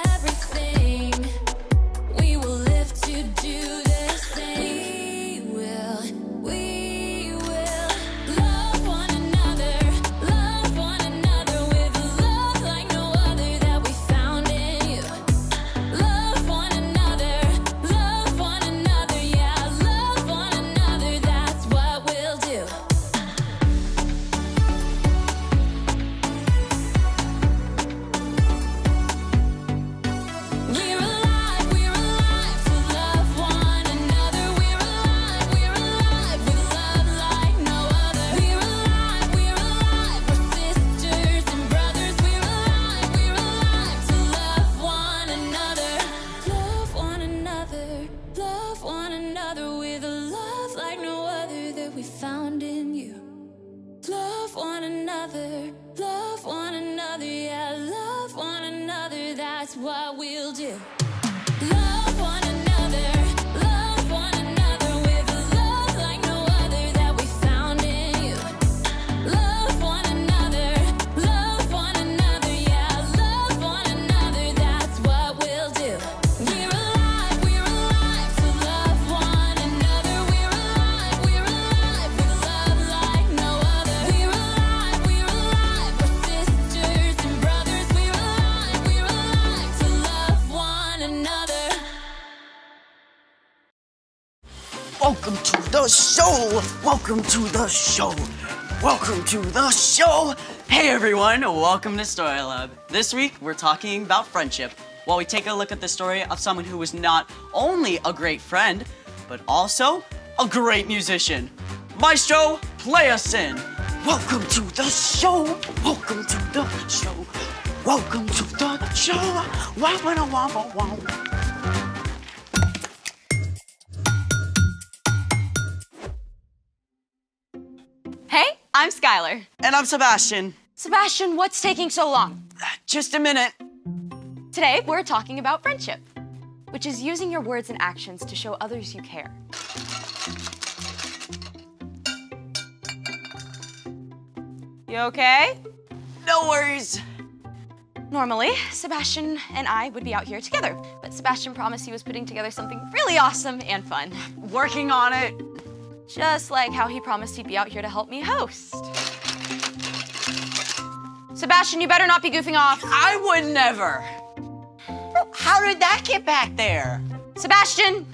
everything. We will live to do the same. We will love one another with a love like no other that we found in you. Love one another, yeah, love one another, that's what we'll do. We're alive to love one another. We're alive with love like no other. We're alive, we're sisters and brothers. We're alive to love one another. Love one another with a love like no other that we found in you. Love one another, yeah, love one another, that's what we'll do. Love one another with a love like no other that we found in you. Love one another, yeah, love one another, that's what we'll do. We're alive to love one another. We're alive with love like no other. We're alive, we're sisters and brothers. We're alive to love one another. Welcome to the show! Welcome to the show! Welcome to the show! Hey everyone, welcome to Story Lab. This week we're talking about friendship, while we take a look at the story of someone who was not only a great friend, but also a great musician. Maestro, play us in! Welcome to the show! Welcome to the show! Welcome to the show! Wow, wow, wow, wow, wow. Hey, I'm Skylar. And I'm Sebastian. Sebastian, what's taking so long? Just a minute. Today, we're talking about friendship, which is using your words and actions to show others you care. You okay? No worries. Normally, Sebastian and I would be out here together, but Sebastian promised he was putting together something really awesome and fun. Working on it. Just like how he promised he'd be out here to help me host. Sebastian, you better not be goofing off. I would never. How did that get back there? Sebastian!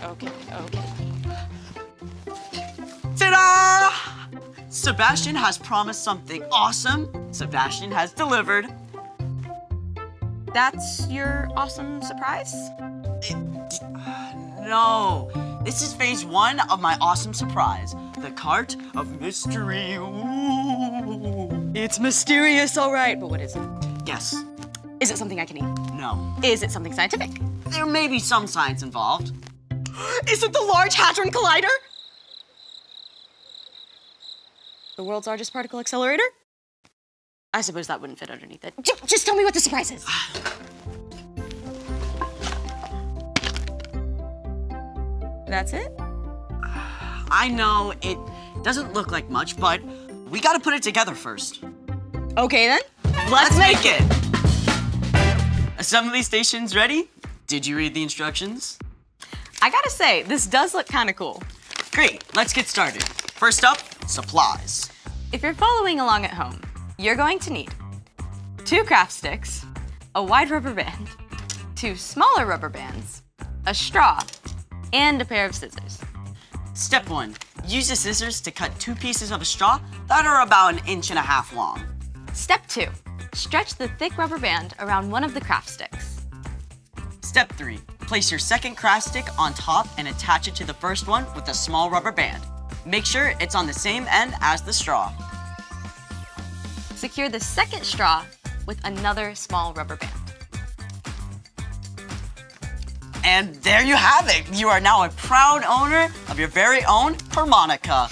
Okay. Ta-da! Sebastian has promised something awesome. Sebastian has delivered. That's your awesome surprise? No, this is phase 1 of my awesome surprise. The cart of mystery. Ooh. It's mysterious, all right, but what is it? Guess. Is it something I can eat? No. Is it something scientific? There may be some science involved. Is it the Large Hadron Collider? The world's largest particle accelerator? I suppose that wouldn't fit underneath it. Just tell me what the surprise is. That's it? I know it doesn't look like much, but we gotta put it together first. Okay then, let's make it! Assembly stations ready? Did you read the instructions? I gotta say, this does look kinda cool. Great, let's get started. First up, supplies. If you're following along at home, you're going to need 2 craft sticks, a wide rubber band, 2 smaller rubber bands, a straw, and a pair of scissors. Step 1, use the scissors to cut 2 pieces of a straw that are about 1.5 inches long. Step 2, stretch the thick rubber band around one of the craft sticks. Step 3, place your second craft stick on top and attach it to the first one with a small rubber band. Make sure it's on the same end as the straw. Secure the second straw with another small rubber band. And there you have it. You are now a proud owner of your very own harmonica.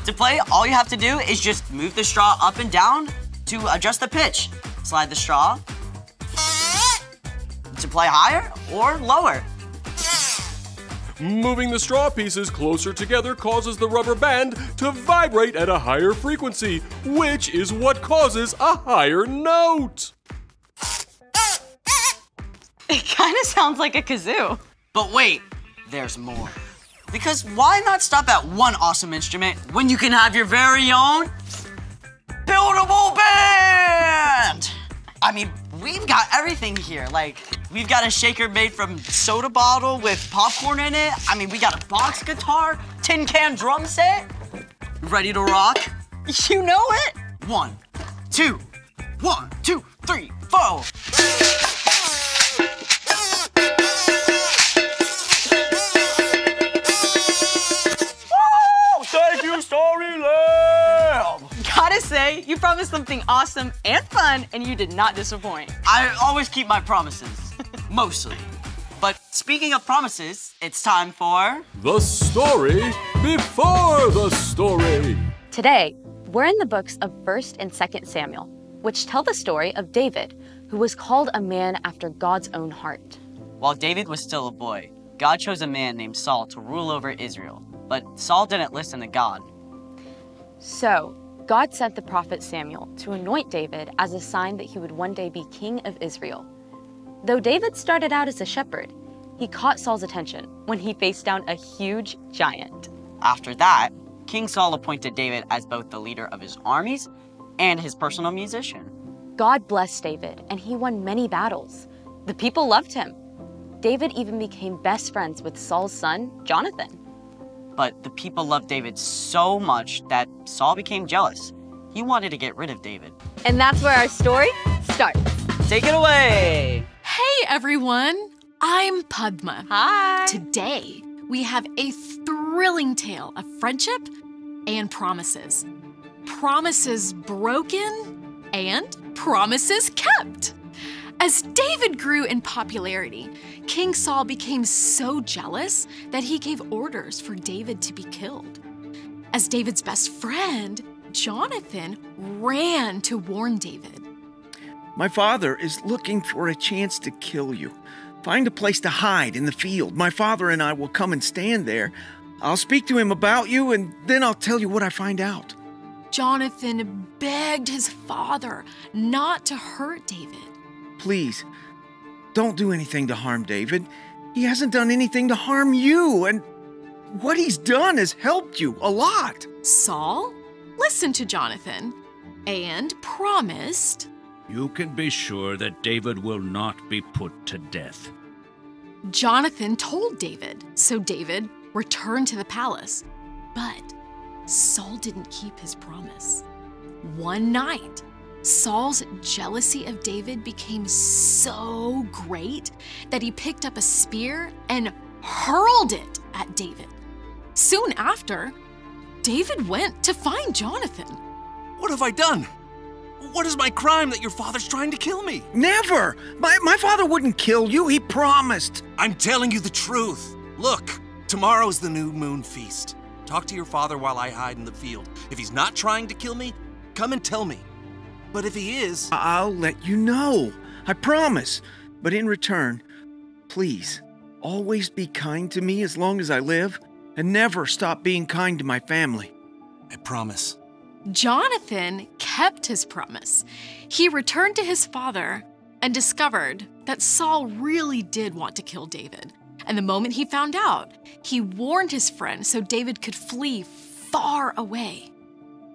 To play, all you have to do is just move the straw up and down to adjust the pitch. Slide the straw to play higher or lower. Moving the straw pieces closer together causes the rubber band to vibrate at a higher frequency, which is what causes a higher note. It kind of sounds like a kazoo. But wait, there's more. Because why not stop at one awesome instrument when you can have your very own buildable band? I mean, we've got everything here. Like, we've got a shaker made from soda bottle with popcorn in it. I mean, we got a box guitar, tin can drum set. Ready to rock? You know it? 1, 2, 1, 2, 3, 4. Thank you, Storylab! Gotta say, you promised something awesome and fun, and you did not disappoint. I always keep my promises, mostly. But speaking of promises, it's time for... The story before the story. Today, we're in the books of 1st and 2nd Samuel, which tell the story of David, who was called a man after God's own heart. While David was still a boy, God chose a man named Saul to rule over Israel. But Saul didn't listen to God. So, God sent the prophet Samuel to anoint David as a sign that he would one day be king of Israel. Though David started out as a shepherd, he caught Saul's attention when he faced down a huge giant. After that, King Saul appointed David as both the leader of his armies and his personal musician. God blessed David, and he won many battles. The people loved him. David even became best friends with Saul's son, Jonathan. But the people loved David so much that Saul became jealous. He wanted to get rid of David. And that's where our story starts. Take it away! Hey everyone, I'm Padma. Hi. Today, we have a thrilling tale of friendship and promises. Promises broken and promises kept. As David grew in popularity, King Saul became so jealous that he gave orders for David to be killed. As David's best friend, Jonathan ran to warn David. My father is looking for a chance to kill you. Find a place to hide in the field. My father and I will come and stand there. I'll speak to him about you, and then I'll tell you what I find out. Jonathan begged his father not to hurt David. Please, don't do anything to harm David. He hasn't done anything to harm you, and what he's done has helped you a lot. Saul listened to Jonathan and promised. You can be sure that David will not be put to death. Jonathan told David, so David returned to the palace. But Saul didn't keep his promise. One night, Saul's jealousy of David became so great that he picked up a spear and hurled it at David. Soon after, David went to find Jonathan. What have I done? What is my crime that your father's trying to kill me? Never! My father wouldn't kill you, he promised. I'm telling you the truth. Look, tomorrow's the new moon feast. Talk to your father while I hide in the field. If he's not trying to kill me, come and tell me. But if he is... I'll let you know. I promise. But in return, please, always be kind to me as long as I live, and never stop being kind to my family. I promise. Jonathan kept his promise. He returned to his father and discovered that Saul really did want to kill David. And the moment he found out, he warned his friend so David could flee far away.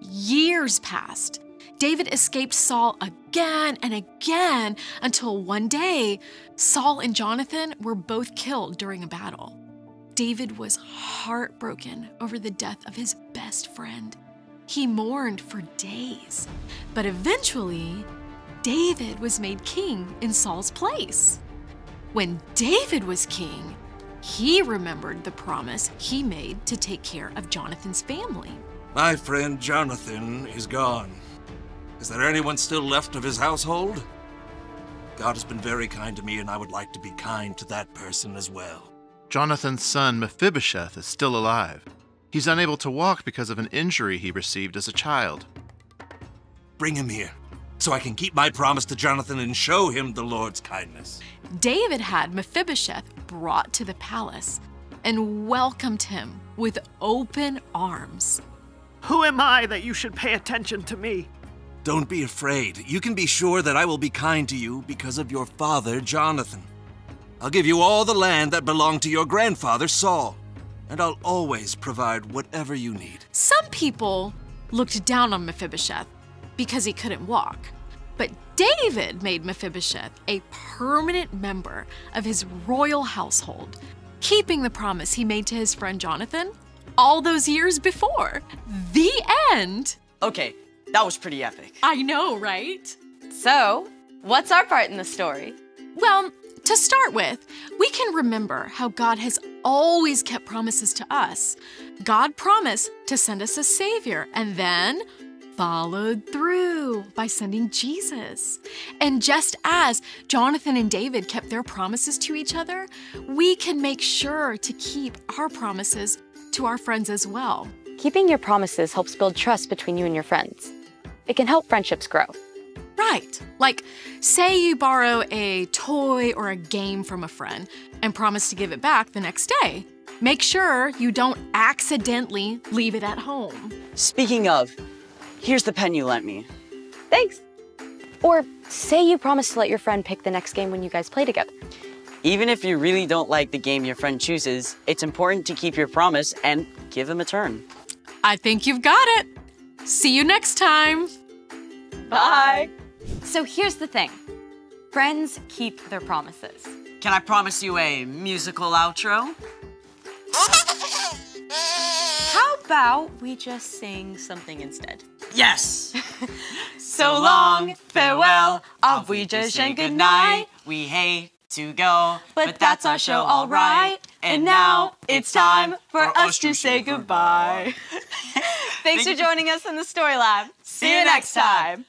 Years passed. David escaped Saul again and again until one day, Saul and Jonathan were both killed during a battle. David was heartbroken over the death of his best friend. He mourned for days, but eventually, David was made king in Saul's place. When David was king, he remembered the promise he made to take care of Jonathan's family. My friend Jonathan is gone. Is there anyone still left of his household? God has been very kind to me, and I would like to be kind to that person as well. Jonathan's son Mephibosheth is still alive. He's unable to walk because of an injury he received as a child. Bring him here, so I can keep my promise to Jonathan and show him the Lord's kindness. David had Mephibosheth brought to the palace, and welcomed him with open arms. Who am I that you should pay attention to me? Don't be afraid. You can be sure that I will be kind to you because of your father, Jonathan. I'll give you all the land that belonged to your grandfather, Saul, and I'll always provide whatever you need. Some people looked down on Mephibosheth because he couldn't walk. But David made Mephibosheth a permanent member of his royal household, keeping the promise he made to his friend Jonathan all those years before. The end. Okay, that was pretty epic. I know, right? So, what's our part in the story? Well, to start with, we can remember how God has always kept promises to us. God promised to send us a Savior and then followed through by sending Jesus. And just as Jonathan and David kept their promises to each other, we can make sure to keep our promises to our friends as well. Keeping your promises helps build trust between you and your friends. It can help friendships grow. Right. Like, say you borrow a toy or a game from a friend and promise to give it back the next day. Make sure you don't accidentally leave it at home. Speaking of, here's the pen you lent me. Thanks. Or say you promise to let your friend pick the next game when you guys play together. Even if you really don't like the game your friend chooses, it's important to keep your promise and give him a turn. I think you've got it. See you next time. Bye. So here's the thing. Friends keep their promises. Can I promise you a musical outro? How about we just sing something instead? Yes! So long, farewell, auf Wiedersehen, good night. We hate to go, But that's our show, all right. And now it's time for us to say goodbye. Thanks for joining us in the Story Lab. See you next time.